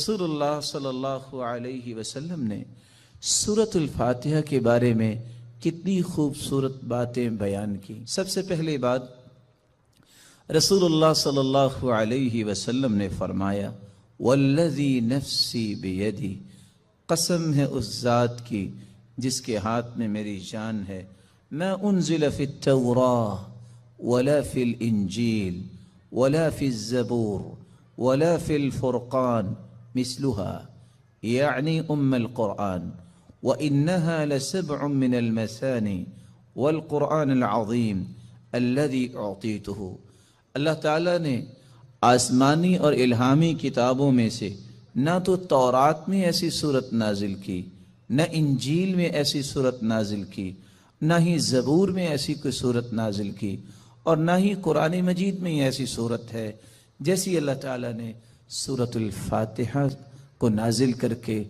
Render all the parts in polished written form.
رسول اللہ صلی اللہ علیہ وسلم نے سورۃ الفاتحہ کے بارے میں کتنی خوبصورت باتیں بیان کی۔ سب سے پہلی بات، رسول اللہ صلی اللہ علیہ وسلم نے فرمایا والذی نفسی بیدی، قسم ہے اس ذات کی جس کے ہاتھ میں میری جان ہے، ما انزل فی التوراہ ولا فی الانجیل ولا فی الزبور ولا فی الفرقان مثلها یعنی القرآن، وإنها لسبع من المثانی والقرآن العظیم الذي اعطیته۔ اللہ تعالیٰ نے آسمانی اور الہامی کتابوں میں سے نہ تو تورات میں ایسی صورت نازل کی، نہ انجیل میں ایسی صورت نازل کی، نہ ہی زبور میں ایسی کوئی صورت نازل کی، اور نہ ہی قرآن مجید میں ایسی صورت ہے جیسی اللہ تعالیٰ نے سورۃ الفاتحہ کو نازل کر کے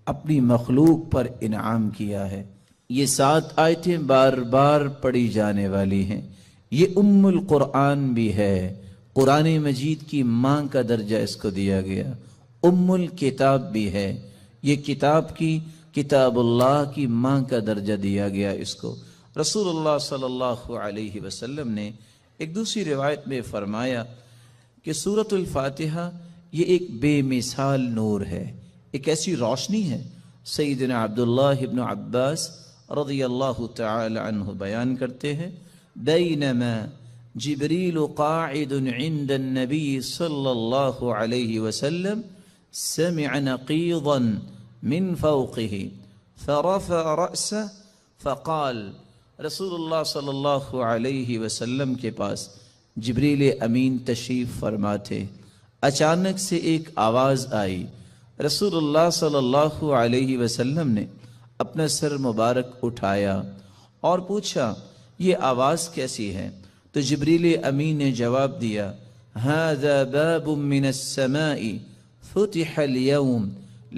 اپنی مخلوق پر انعام کیا ہے۔ یہ 7 آیتیں بار بار پڑھی جانے والی ہیں۔ یہ القرآن بھی ہے، قرآن مجید کی ماں کا درجہ اس کو دیا گیا، الکتاب بھی ہے، یہ کتاب اللہ کی ماں کا درجہ دیا گیا اس کو۔ رسول اللہ صلی اللہ علیہ وسلم نے ایک دوسری روایت میں فرمایا کہ سورۃ الفاتحہ یہ ایک بے مثال نور ہے، ایک ایسی روشنی ہے۔ سیدنا عبداللہ ابن عباس رضی اللہ تعالی عنہ بیان کرتے ہیں، بینما جبریل قاعد عند النبی صلی اللہ علیہ وسلم سمع نقیضا من فوقه فرفع رأسه فقال، رسول اللہ صلی اللہ علیہ وسلم کے پاس جبریل امین تشریف فرما تھے، اچانک سے ایک آواز آئی۔ رسول اللہ صلی اللہ علیہ وسلم نے اپنا سر مبارک اٹھایا اور پوچھا یہ آواز کیسی ہے؟ تو جبریل امین نے جواب دیا، هذا باب من السماء فتح اليوم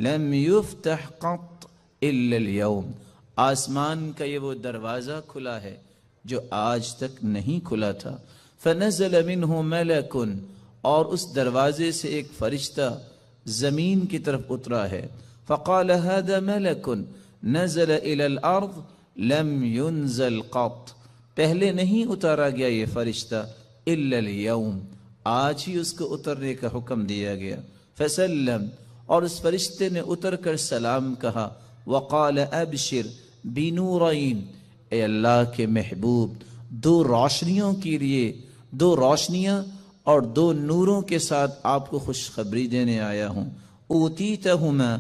لم يفتح قط الا اليوم، آسمان کا یہ وہ دروازہ کھلا ہے جو آج تک نہیں کھلا تھا۔ فنزل منه ملک، اور اس دروازے سے ایک فرشتہ زمین کی طرف اترا ہے۔ فقال هذا ملک نزل الى الارض لم ينزل قط، پہلے نہیں اتارا گیا یہ فرشتہ، الا اليوم، آج ہی اس کو اترنے کا حکم دیا گیا۔ فسلم، اور اس فرشتے نے اتر کر سلام کہا، وقال ابشر بنورین، اے اللہ کے محبوب 2 روشنیوں کے لیے، 2 روشنیاں اور 2 نوروں کے ساتھ آپ کو خوشخبری دینے آیا ہوں۔ اوتیتہما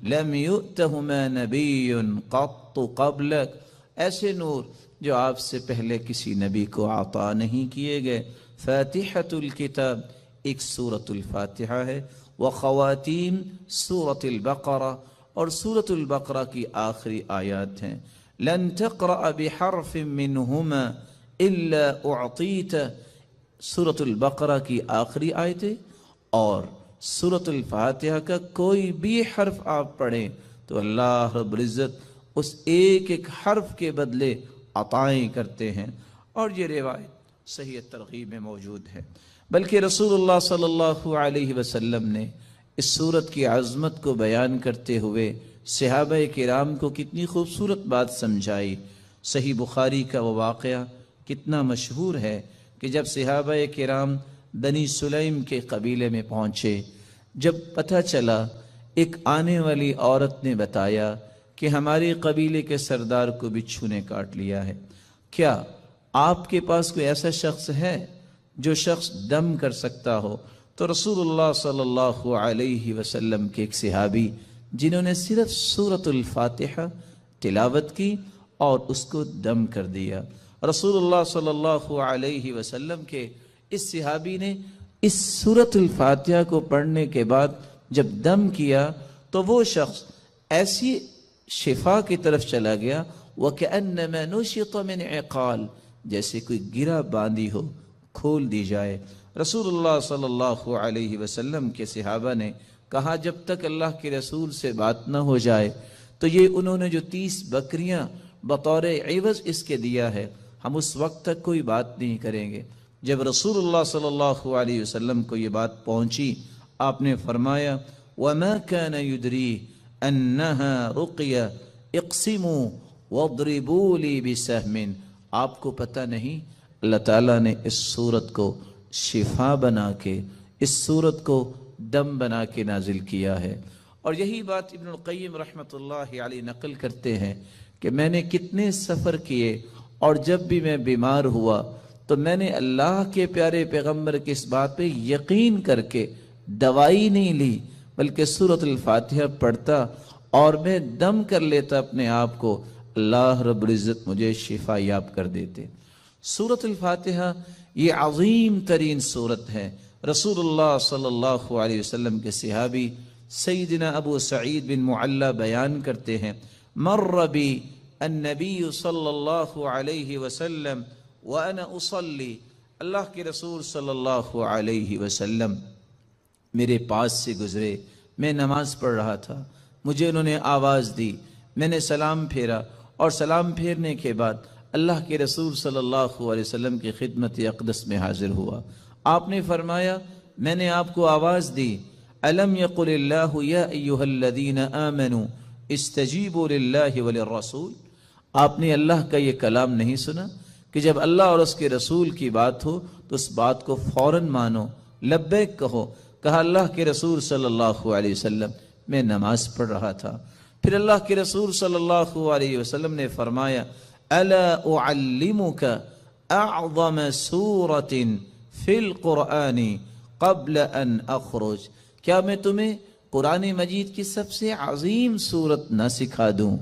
لم یؤتہما نبی قط قبلک، ایسے نور جو آپ سے پہلے کسی نبی کو عطا نہیں کیے گئے۔ فاتحۃ الکتاب ایک سورۃ الفاتحہ ہے، وخواتیم سورۃ البقرہ، اور سورۃ البقرہ کی آخری آیات ہیں۔ لن تقرأ بحرف منہما الا اعطیت، سورۃ البقرہ کی آخری آیتیں اور سورۃ الفاتحہ کا کوئی بھی حرف آپ پڑھیں تو اللہ رب العزت اس ایک ایک حرف کے بدلے عطائیں کرتے ہیں، اور یہ روایت صحیح ترغیب میں موجود ہے۔ بلکہ رسول اللہ صلی اللہ علیہ وسلم نے اس سورت کی عظمت کو بیان کرتے ہوئے صحابہ کرام کو کتنی خوبصورت بات سمجھائی۔ صحیح بخاری کا وہ واقعہ کتنا مشہور ہے کہ جب صحابہ کرام بنی سلیم کے قبیلے میں پہنچے، جب پتہ چلا، ایک آنے والی عورت نے بتایا کہ ہمارے قبیلے کے سردار کو بچھو نے کاٹ لیا ہے، کیا آپ کے پاس کوئی ایسا شخص ہے جو شخص دم کر سکتا ہو؟ تو رسول اللہ صلی اللہ علیہ وسلم کے ایک صحابی جنہوں نے صرف سورۃ الفاتحہ تلاوت کی اور اس کو دم کر دیا، رسول اللہ صلی اللہ علیہ وسلم کے اس صحابی نے اس سورۃ الفاتحہ کو پڑھنے کے بعد جب دم کیا تو وہ شخص ایسی شفا کی طرف چلا گیا، وَكَأَنَّمَا نُشِطَ مِنْ عِقَالٍ، جیسے کوئی گرہ باندھی ہو کھول دی جائے۔ رسول اللہ صلی اللہ علیہ وسلم کے صحابہ نے کہا جب تک اللہ کے رسول سے بات نہ ہو جائے تو یہ انہوں نے جو 30 بکریاں بطور عوض اس کے دیا ہے، ہم اس وقت تک کوئی بات نہیں کریں گے۔ جب رسول اللہ صلی اللہ علیہ وسلم کو یہ بات پہنچی، آپ نے فرمایا وما كان يدريه انها رقيہ اقسموا واضربوا لي بسهم. آپ کو پتہ نہیں اللہ تعالیٰ نے اس سورت کو شفا بنا کے، اس سورت کو دم بنا کے نازل کیا ہے. اور یہی بات ابن القیم رحمۃ اللہ علیہ نقل کرتے ہیں کہ میں نے کتنے سفر کیے اور جب بھی میں بیمار ہوا تو میں نے اللہ کے پیارے پیغمبر کی اس بات پہ یقین کر کے دوائی نہیں لی، بلکہ سورۃ الفاتحہ پڑھتا اور میں دم کر لیتا اپنے آپ کو، اللہ رب العزت مجھے شفا یاب کر دیتے. سورۃ الفاتحہ یہ عظیم ترین سورت ہے. رسول اللہ صلی اللہ علیہ وسلم کے صحابی سیدنا ابو سعید بن معلی بیان کرتے ہیں، مر بی النبی صلی اللہ علیہ وسلم وانا اصلی، اللہ کے رسول صلی اللہ علیہ وسلم میرے پاس سے گزرے، میں نماز پڑھ رہا تھا، مجھے انہوں نے آواز دی، میں نے سلام پھیرا اور سلام پھیرنے کے بعد اللہ کے رسول صلی اللہ علیہ وسلم کی خدمت اقدس میں حاضر ہوا. آپ نے فرمایا میں نے آپ کو آواز دی، الم یقل اللہ یا ایھا الذین آمنوا استجیبوا للہ وللرسول. آپ نے اللہ کا یہ کلام نہیں سنا کہ جب اللہ اور اس کے رسول کی بات ہو تو اس بات کو فوراً مانو، لبیک کہو. کہا اللہ کے رسول صلی اللہ علیہ وسلم میں نماز پڑھ رہا تھا. پھر اللہ کے رسول صلی اللہ علیہ وسلم نے فرمایا الا اعلمک اعظم سورۃ فی القرآن قبل ان اخرج، کیا میں تمہیں قرآن مجید کی سب سے عظیم سورت نہ سکھا دوں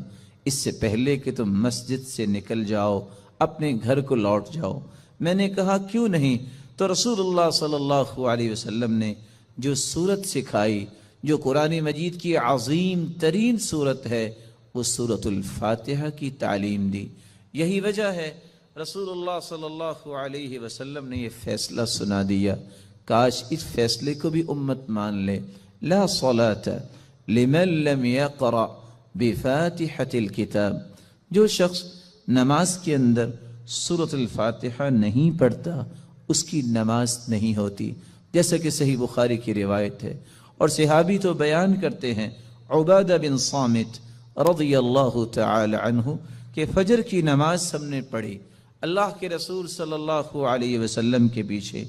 اس سے پہلے کہ تم مسجد سے نکل جاؤ، اپنے گھر کو لوٹ جاؤ؟ میں نے کہا کیوں نہیں؟ تو رسول اللہ صلی اللہ علیہ وسلم نے جو سورت سکھائی، جو قرآن مجید کی عظیم ترین سورت ہے، وہ سورۃ الفاتحہ کی تعلیم دی. یہی وجہ ہے رسول اللہ صلی اللہ علیہ وسلم نے یہ فیصلہ سنا دیا، کاش اس فیصلے کو بھی امت مان لے. لا صلاۃ لمن لم یقرأ بفاتحۃ الکتاب، جو شخص نماز کے اندر سورۃ الفاتحہ نہیں پڑھتا اس کی نماز نہیں ہوتی، جیسا کہ صحیح بخاری کی روایت ہے. اور صحابی تو بیان کرتے ہیں عبادہ بن صامت رضی اللہ تعالی عنہ کہ فجر کی نماز ہم نے پڑھی اللہ کے رسول صلی اللہ علیہ وسلم کے پیچھے.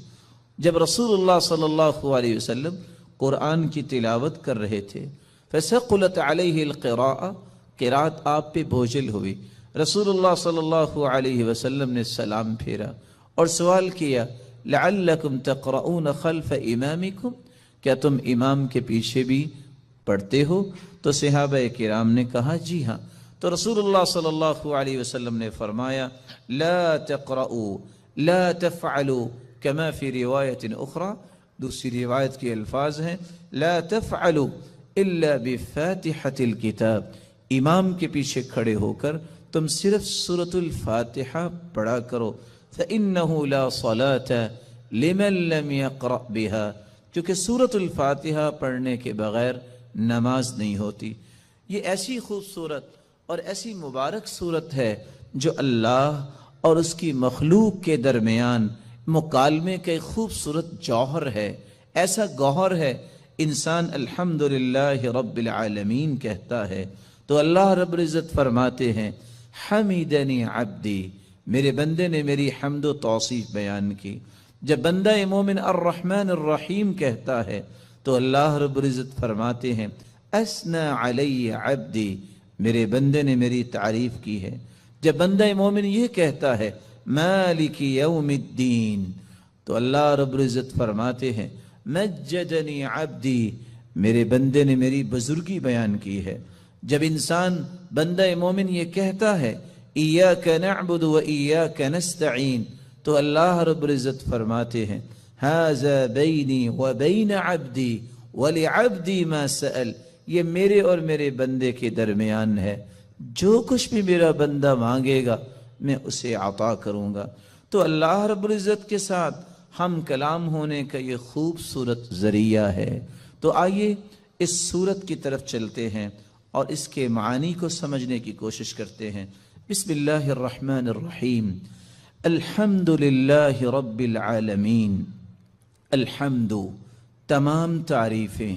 جب رسول اللہ صلی اللہ علیہ وسلم قرآن کی تلاوت کر رہے تھے، فثقلت علیہ القراءۃ، قرات آپ پہ بوجھل ہوئی. رسول اللہ صلی اللہ علیہ وسلم نے سلام پھیرا اور سوال کیا لعلکم تقرؤون خلف امامکم، کیا تم امام کے پیچھے بھی پڑھتے ہو؟ تو صحابہ کرام نے کہا جی ہاں. تو رسول اللہ صلی اللہ علیہ وسلم نے فرمایا لا تقرؤوا لا تفعلوا کما فی روایت اخری، دوسری روایت کے الفاظ ہیں لا تفعلوا الا بفاتحۃ الکتاب، امام کے پیچھے کھڑے ہو کر تم صرف سورۃ الفاتحہ پڑھا کرو. فإنہ لا صلاة لمن لم يقرأ بها، کیونکہ سورۃ الفاتحہ پڑھنے کے بغیر نماز نہیں ہوتی. یہ ایسی خوبصورت اور ایسی مبارک صورت ہے جو اللہ اور اس کی مخلوق کے درمیان مکالمے کا ایک خوبصورت جوہر ہے، ایسا گوہر ہے. انسان الحمدللہ رب العالمین کہتا ہے تو اللہ رب العزت فرماتے ہیں حمیدنی عبدی، میرے بندے نے میری حمد و توصیف بیان کی. جب بندہ مومن الرحمن الرحیم کہتا ہے تو اللہ رب العزت فرماتے ہیں اثنى علی عبدی، میرے بندے نے میری تعریف کی ہے. جب بندہ مومن یہ کہتا ہے مالک یوم الدین تو اللہ رب العزت فرماتے ہیں مجدنی عبدی، میرے بندے نے میری بزرگی بیان کی ہے. جب انسان بندہ مومن یہ کہتا ہے ایاک نعبد و ایاک نستعین تو اللہ رب العزت فرماتے ہیں ھذا بینی و بین عبدی ولعبدی ما سأل، یہ میرے اور میرے بندے کے درمیان ہے، جو کچھ بھی میرا بندہ مانگے گا میں اسے عطا کروں گا. تو اللہ رب العزت کے ساتھ ہم کلام ہونے کا یہ خوبصورت ذریعہ ہے. تو آئیے اس صورت کی طرف چلتے ہیں اور اس کے معانی کو سمجھنے کی کوشش کرتے ہیں. بسم اللہ الرحمن الرحیم. الحمد للہ رب العالمین. الحمد، تمام تعریفیں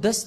10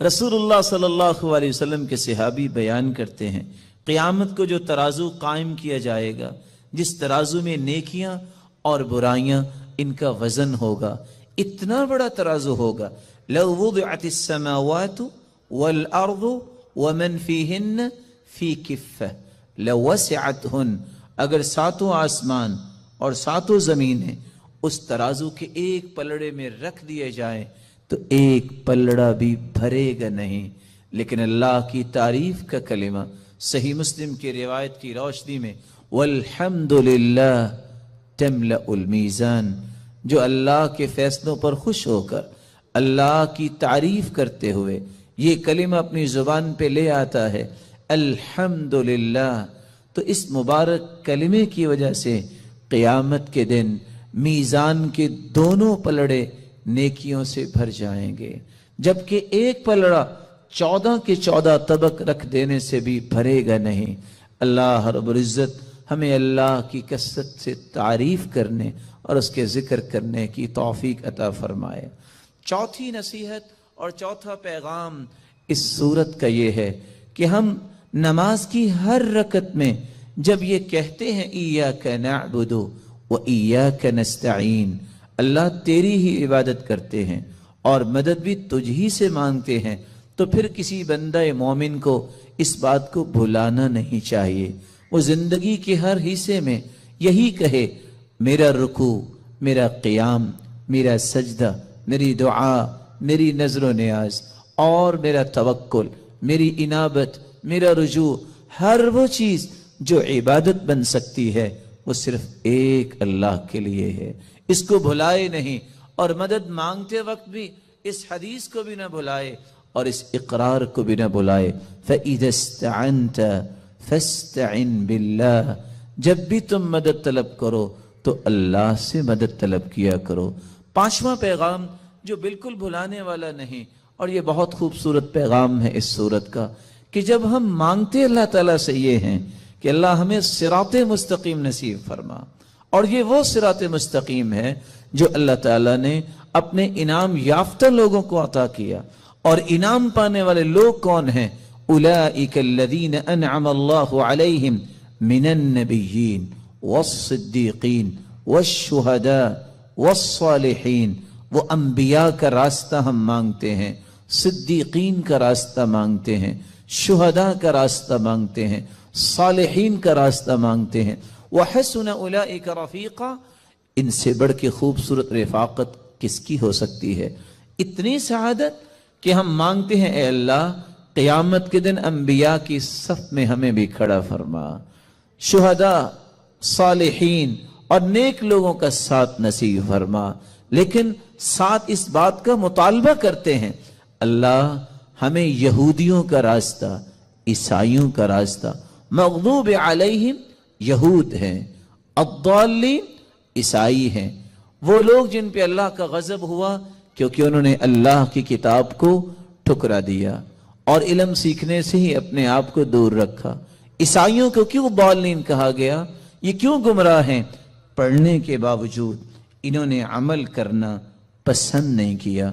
رسول اللہ صلی اللہ علیہ وسلم کے صحابی بیان کرتے ہیں قیامت کو جو ترازو قائم کیا جائے گا، جس ترازو میں نیکیاں اور برائیاں ان کا وزن ہوگا، اتنا بڑا ترازو ہوگا، لو وضعت السماوات والارض ومن فیہن فی کفہ لوسعتہن، اگر ساتوں آسمان اور ساتوں زمینیں اس ترازو کے ایک پلڑے میں رکھ دیے جائیں تو ایک پلڑا بھی بھرے گا نہیں۔ لیکن اللہ کی تعریف کا کلمہ صحیح مسلم کی روایت کی روشنی میں والحمدللہ تملأ المیزان، جو اللہ کے فیصلوں پر خوش ہو کر اللہ کی تعریف کرتے ہوئے یہ کلمہ اپنی زبان پہ لے آتا ہے الحمدللہ، تو اس مبارک کلمے کی وجہ سے قیامت کے دن میزان کے دونوں پلڑے نیکیوں سے بھر جائیں گے، جبکہ ایک پلڑا 14 کے 14 طبق رکھ دینے سے بھی بھرے گا نہیں۔ اللہ رب العزت ہمیں اللہ کی کثرت سے تعریف کرنے اور اس کے ذکر کرنے کی توفیق عطا فرمائے۔ چوتھی نصیحت اور چوتھا پیغام اس سورت کا یہ ہے کہ ہم نماز کی ہر رکعت میں جب یہ کہتے ہیں ایاک نعبد و ایاک نستعین، اللہ تیری ہی عبادت کرتے ہیں اور مدد بھی تجھ ہی سے مانگتے ہیں، تو پھر کسی بندہ مومن کو اس بات کو بھلانا نہیں چاہیے۔ وہ زندگی کے ہر حصے میں یہی کہے میرا رکوع، میرا قیام، میرا سجدہ، میری دعا، میری نظر و نیاز اور میرا توکل، میری انابت، میرا رجوع، ہر وہ چیز جو عبادت بن سکتی ہے وہ صرف ایک اللہ کے لیے ہے، اس کو بھلائے نہیں، اور مدد مانگتے وقت بھی اس حدیث کو بھی نہ بھلائے اور اس اقرار کو بھی نہ بھلائے فَإِذَا اسْتَعَنْتَ فَاسْتَعِنْ بِاللَّهِ، جب بھی تم مدد طلب کرو تو اللہ سے مدد طلب کیا کرو۔ پانچواں پیغام جو بالکل بھلانے والا نہیں، اور یہ بہت خوبصورت پیغام ہے اس سورت کا، کہ جب ہم مانگتے اللہ تعالیٰ سے یہ ہیں کہ اللہ ہمیں صراط مستقیم نصیب فرما، اور یہ وہ صراط مستقیم ہے جو اللہ تعالیٰ نے اپنے انعام یافتہ لوگوں کو عطا کیا، اور انعام پانے والے لوگ کون ہیں؟ اولئک الذین انعم اللہ علیہم من النبیین والصدیقین والشہداء والصالحین۔ وہ انبیاء کا راستہ ہم مانگتے ہیں، صدیقین کا راستہ مانگتے ہیں، شہداء کا راستہ مانگتے ہیں، صالحین کا راستہ مانگتے ہیں۔ وحسن اولئک رفیقا، ان سے بڑھ کے خوبصورت رفاقت کس کی ہو سکتی ہے؟ اتنی سعادت کہ ہم مانگتے ہیں اے اللہ قیامت کے دن انبیاء کی صف میں ہمیں بھی کھڑا فرما، شہداء، صالحین اور نیک لوگوں کا ساتھ نصیب فرما، لیکن ساتھ اس بات کا مطالبہ کرتے ہیں اللہ ہمیں یہودیوں کا راستہ، عیسائیوں کا راستہ، مغضوب علیہم یہود ہیں، الضالین عیسائی ہیں، وہ لوگ جن پہ اللہ کا غضب ہوا کیونکہ انہوں نے اللہ کی کتاب کو ٹھکرا دیا اور علم سیکھنے سے ہی اپنے آپ کو دور رکھا۔ عیسائیوں کو کیوں ضالین کہا گیا؟ یہ کیوں گمراہ ہیں؟ پڑھنے کے باوجود انہوں نے عمل کرنا پسند نہیں کیا۔